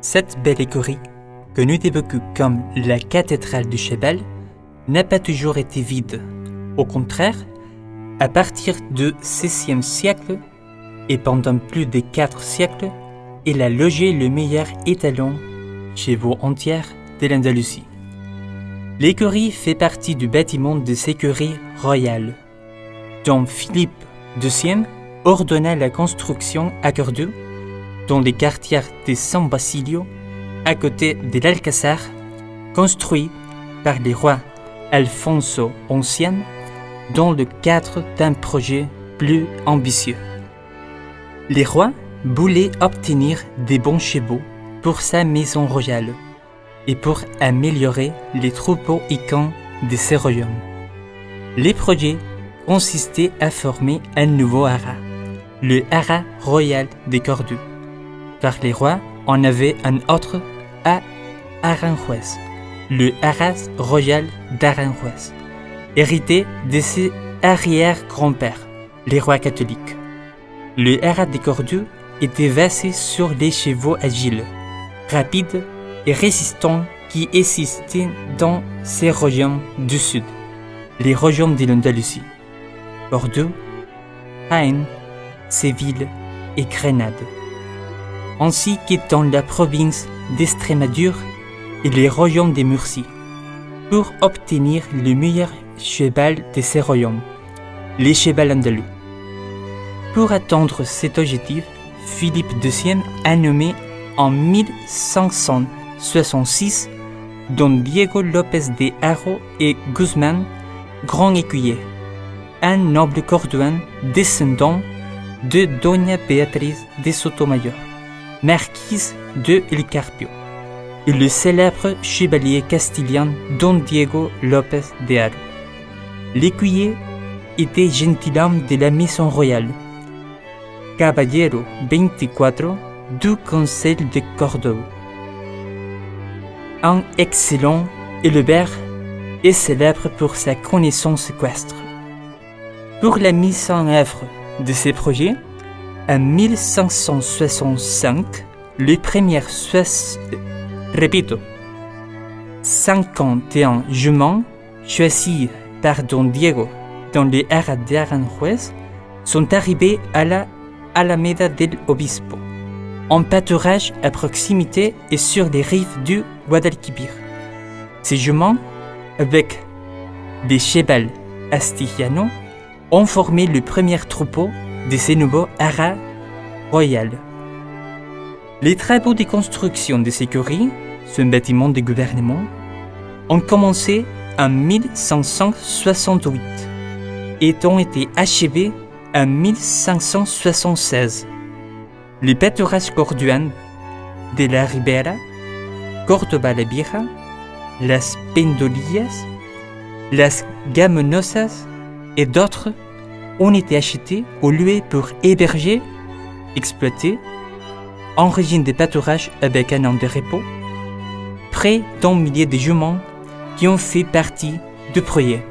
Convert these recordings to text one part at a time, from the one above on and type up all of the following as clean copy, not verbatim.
Cette belle écurie, connue des beaucoup comme la cathédrale du cheval, n'a pas toujours été vide. Au contraire, à partir du XVIe siècle et pendant plus de 4 siècles, elle a logé le meilleur étalon chevaux entiers de l'Andalousie. L'écurie fait partie du bâtiment des écuries royales, dont Philippe II ordonna la construction à Cordoue, dans les quartiers de San Basilio, à côté de l'Alcazar, construit par les rois Alfonso XI, dans le cadre d'un projet plus ambitieux. Les rois voulaient obtenir des bons chevaux pour sa maison royale et pour améliorer les troupeaux équins de ces royaumes. Les projets consistaient à former un nouveau haras, le haras royal de Cordoue, car les rois en avaient un autre à Aranjuez, le haras royal d'Aranjuez, hérité de ses arrière-grands-pères, les rois catholiques. Le haras de Cordoue était basé sur les chevaux agiles, rapides et résistants qui existaient dans ces royaumes du sud, les royaumes de l'Andalousie, Cordoue, Jaén, Séville et Grenade, ainsi que dans la province d'Estrémadure et les royaumes de Murcie, pour obtenir le meilleur cheval de ces royaumes, les chevals andalous. Pour atteindre cet objectif, Philippe II a nommé en 1566 Don Diego López de Haro et Guzmán grand écuyer, un noble cordouan descendant de Doña Beatriz de Sotomayor, marquise de El Carpio, et le célèbre chevalier castillan Don Diego López de Haro. L'écuyer était gentilhomme de la maison royale, Caballero 24 du Conseil de Cordoue, un excellent éleveur et célèbre pour sa connaissance équestre. Pour la mise en œuvre de ces projets, en 1565, les premières 51 juments choisis par Don Diego dans les haras d'Aranjuez sont arrivés à la Alameda del Obispo, en pâturage à proximité et sur les rives du Guadalquivir. Ces juments, avec des chevals asturianos, ont formé le premier troupeau de ces nouveaux haras royaux. Les travaux de construction de ces écuries, ce bâtiment de gouvernement, ont commencé en 1568 et ont été achevés en 1576. Les pâturages cordouans de la Ribera, Córdoba la Vieja, las Pendolillas, las Gamenosas et d'autres ont été achetés ou loués pour héberger, exploiter, un régime de pâturage avec un an de repos, près d'un millier de juments qui ont fait partie du projet.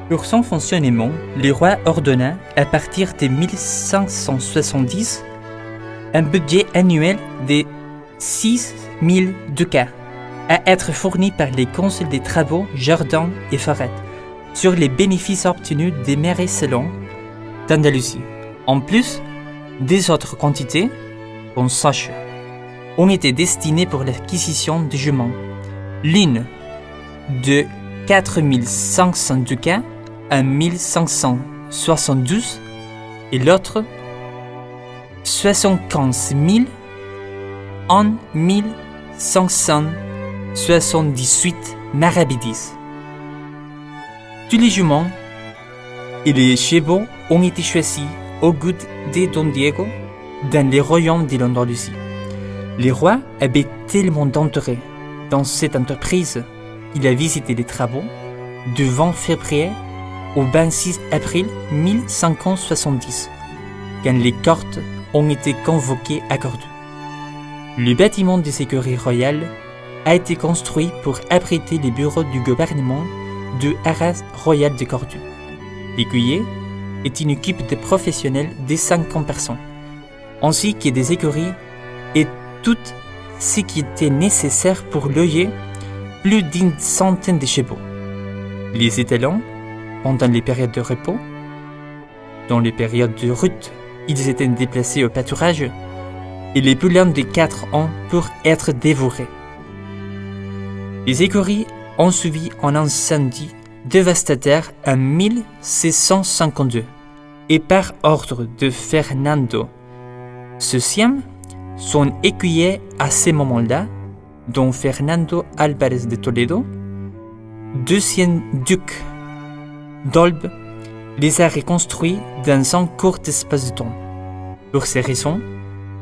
Pour son fonctionnement, le roi ordonna, à partir de 1570, un budget annuel de 6 000 ducats à être fourni par les conseils des travaux, jardins et forêts sur les bénéfices obtenus des marais selon d'Andalousie. En plus, des autres quantités, on sache, ont été destinées pour l'acquisition de juments. L'une de 4 500 ducats en 1572 et l'autre 75 000 en 1578 maravedis. Tous les juments et les chevaux ont été choisis au goût de Don Diego dans les royaumes de l'Andalousie. Les rois avaient tellement d'intérêt dans cette entreprise qu'il a visité les travaux du 20 février au 26 avril 1570, quand les cohortes ont été convoquées à Cordoue. Le bâtiment des écuries royales a été construit pour abriter les bureaux du gouvernement du haras royal de Cordoue. L'écuyer est une équipe de professionnels de 50 personnes ainsi que des écuries et tout ce qui était nécessaire pour loger plus d'une centaine de chevaux. Les étalons, pendant les périodes de repos, dans les périodes de route, ils étaient déplacés au pâturage et les poulains de 4 ans pour être dévorés. Les écuries ont suivi un incendie dévastateur en 1652 et par ordre de Fernando VI, son écuyer à ce moment-là, dont Fernando Álvarez de Toledo, deuxième duc d'Albe, les a reconstruits dans un court espace de temps. Pour ces raisons,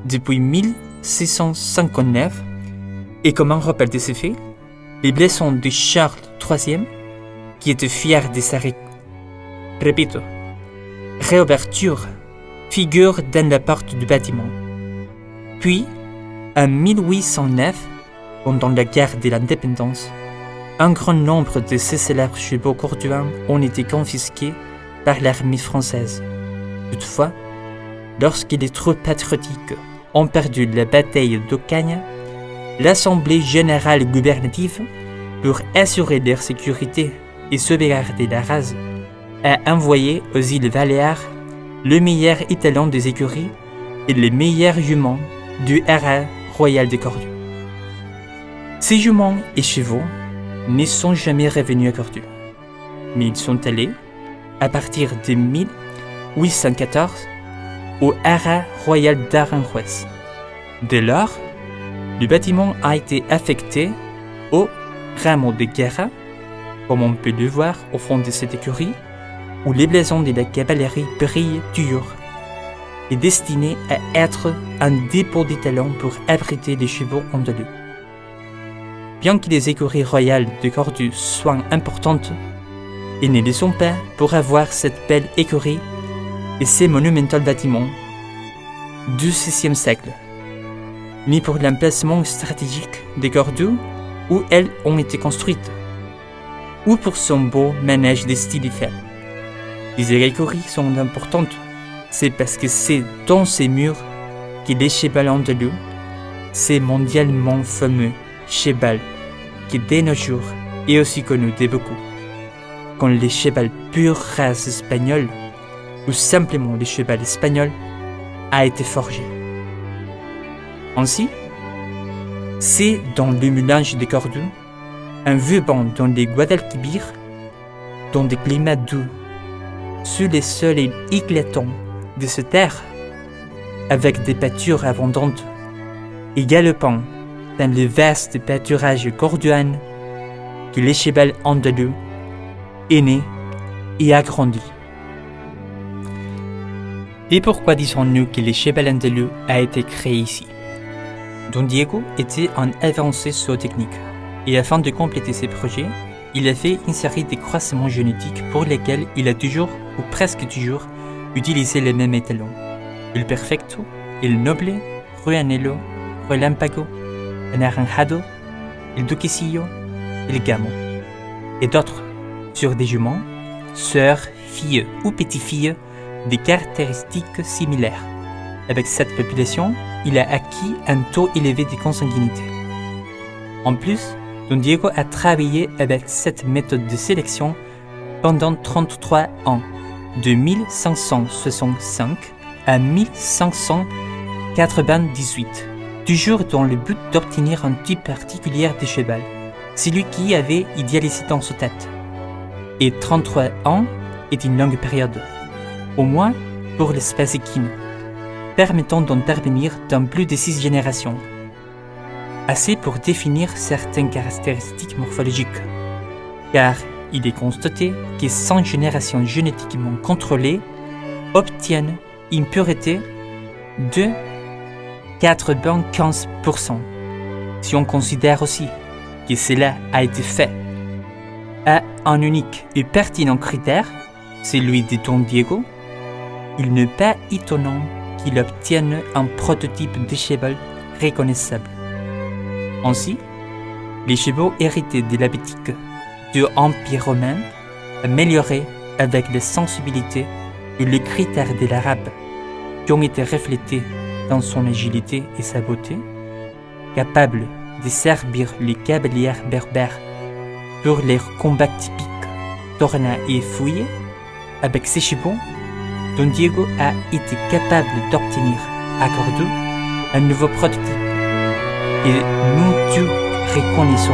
depuis 1659, et comme un rappel de ces faits, les blessons de Charles III, qui était fier de sa réouverture, figurent dans la porte du bâtiment. Puis, en 1809, pendant la guerre de l'indépendance, un grand nombre de ces célèbres chevaux corduans ont été confisqués par l'armée française. Toutefois, lorsque les troupes patriotiques ont perdu la bataille d'Ocagne, l'Assemblée générale gouvernative, pour assurer leur sécurité et sauvegarder la race, a envoyé aux îles Baléares le meilleur étalon des écuries et les meilleurs juments du haras royal de Cordoue. Ces juments et chevaux ne sont jamais revenus à Cordoue, mais ils sont allés, à partir de 1814, au haras royal d'Aranjuez. Dès lors, le bâtiment a été affecté au rameau de guerre, comme on peut le voir au fond de cette écurie, où les blasons de la cavalerie brillent toujours, et destiné à être un dépôt d'étalons pour abriter les chevaux andalous. Bien que les écuries royales de Cordoue soient importantes, ils ne le sont pas pour avoir cette belle écurie et ces monumentaux bâtiments du XVIe siècle, ni pour l'emplacement stratégique de Cordoue où elles ont été construites, ou pour son beau manège de style Eiffel. Les écuries sont importantes, c'est parce que c'est dans ces murs que les chevals andalous, ces mondialement fameux cheval qui de nos jours est aussi connu de beaucoup, comme les chevals pure race espagnole ou simplement le cheval espagnol, a été forgé. Ainsi, c'est dans le mélange de Cordoue, un vieux banc dans les Guadalquivir, dans des climats doux, sous les soleils éclatants de cette terre, avec des pâtures abondantes, et galopant dans le vaste pâturage cordouan, que le cheval andalou est né et a grandi. Et pourquoi disons-nous que le cheval andalou a été créé ici? Don Diego était un avancé zootechnique, et afin de compléter ses projets, il a fait une série de croisements génétiques pour lesquels il a toujours, ou presque toujours, utilisé les mêmes étalons: il Perfecto, il Noble, Ruanello, Relampago, Anaranjado, il Duquecillo, il Gamo, et d'autres, sur des juments, sœurs, filles ou petites-filles, des caractéristiques similaires. Avec cette population, il a acquis un taux élevé de consanguinité. En plus, Don Diego a travaillé avec cette méthode de sélection pendant 33 ans, de 1565 à 1598, toujours dans le but d'obtenir un type particulier de cheval, celui qui avait idéalisé dans sa tête. Et 33 ans est une longue période, au moins pour l'espèce équine, permettant d'intervenir dans plus de 6 générations. Assez pour définir certaines caractéristiques morphologiques, car il est constaté que 100 générations génétiquement contrôlées obtiennent une pureté de 95%. Si on considère aussi que cela a été fait à un unique et pertinent critère, celui de Don Diego, il n'est pas étonnant qu'il obtienne un prototype de cheval reconnaissable. Ainsi, les chevaux hérités de la Bétique de l'Empire romain, améliorés avec les sensibilités et les critères de l'arabe, qui ont été reflétés dans son agilité et sa beauté, capable de servir les cavaliers berbères pour leurs combats typiques, Torna et Fouillé, avec ses chevaux, Don Diego a été capable d'obtenir à Cordoue un nouveau prototype et nous tous reconnaissons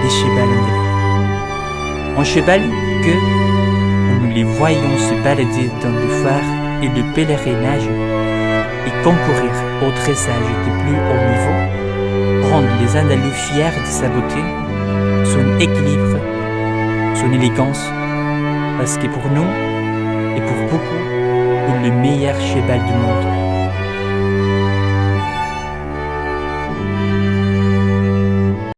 les chevals anglais. Un cheval que nous les voyons se balader dans le foire et le pèlerinage et concourir au dressage de plus haut niveau, rendre les Andalous fiers de sa beauté, son équilibre, son élégance, parce que pour nous et pour beaucoup, il est le meilleur cheval du monde.